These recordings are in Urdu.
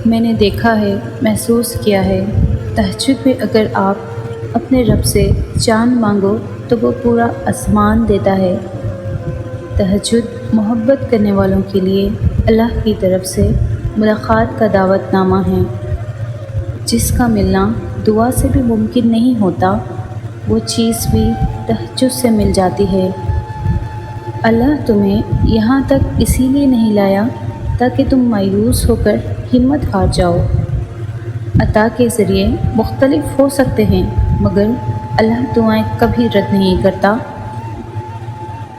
میں نے دیکھا ہے، محسوس کیا ہے، تہجد میں اگر آپ اپنے رب سے چاند مانگو تو وہ پورا آسمان دیتا ہے۔ تہجد محبت کرنے والوں کے لیے اللہ کی طرف سے ملاقات کا دعوت نامہ ہے۔ جس کا ملنا دعا سے بھی ممکن نہیں ہوتا، وہ چیز بھی تہجد سے مل جاتی ہے۔ اللہ تمہیں یہاں تک اسی لیے نہیں لایا تاکہ تم مایوس ہو کر ہمت ہار جاؤ۔ عطا کے ذریعے مختلف ہو سکتے ہیں، مگر اللہ دعائیں کبھی رد نہیں کرتا۔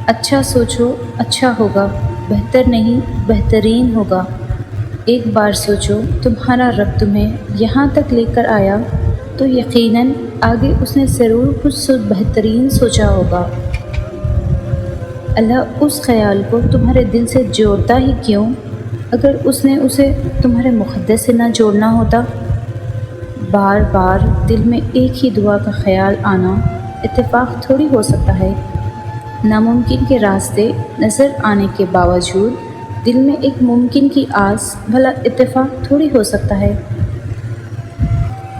اچھا سوچو، اچھا ہوگا، بہتر نہیں، بہترین ہوگا۔ ایک بار سوچو، تمہارا رب تمہیں یہاں تک لے کر آیا تو یقیناً آگے اس نے ضرور کچھ بہترین سوچا ہوگا۔ اللہ اس خیال کو تمہارے دل سے جوڑتا ہی کیوں اگر اس نے اسے تمہارے مقدس سے نہ جوڑنا ہوتا؟ بار بار دل میں ایک ہی دعا کا خیال آنا اتفاق تھوڑی ہو سکتا ہے۔ ناممکن کے راستے نظر آنے کے باوجود دل میں ایک ممکن کی آس بھلا اتفاق تھوڑی ہو سکتا ہے۔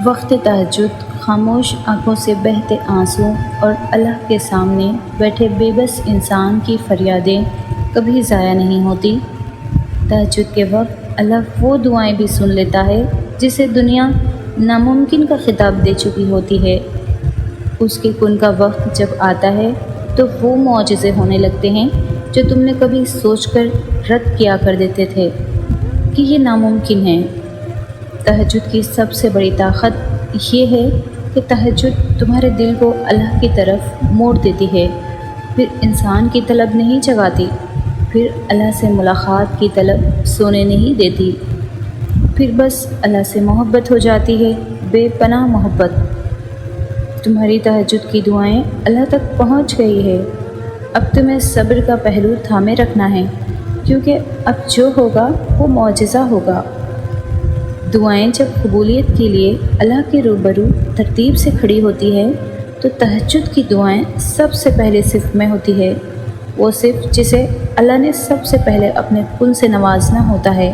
وقت تہجد خاموش آنکھوں سے بہتے آنسوں اور اللہ کے سامنے بیٹھے بے بس انسان کی فریادیں کبھی ضائع نہیں ہوتی۔ تہجد کے وقت اللہ وہ دعائیں بھی سن لیتا ہے جسے دنیا ناممکن کا خطاب دے چکی ہوتی ہے۔ اس کے کن کا وقت جب آتا ہے تو وہ معجزے ہونے لگتے ہیں جو تم نے کبھی سوچ کر رد کیا کر دیتے تھے کہ یہ ناممکن ہے۔ تہجد کی سب سے بڑی طاقت یہ ہے کہ تہجد تمہارے دل کو اللہ کی طرف موڑ دیتی ہے، پھر انسان کی طلب نہیں جگاتی، پھر اللہ سے ملاقات کی طلب سونے نہیں دیتی، پھر بس اللہ سے محبت ہو جاتی ہے، بے پناہ محبت۔ تمہاری تہجد کی دعائیں اللہ تک پہنچ گئی ہے۔ اب تمہیں صبر کا پہلو تھامے رکھنا ہے، کیونکہ اب جو ہوگا وہ معجزہ ہوگا۔ دعائیں جب قبولیت کے لیے اللہ کے روبرو ترتیب سے کھڑی ہوتی ہے تو تہجد کی دعائیں سب سے پہلے صف میں ہوتی ہے، وہ صف جسے اللہ نے سب سے پہلے اپنے کن سے نوازنا ہوتا ہے۔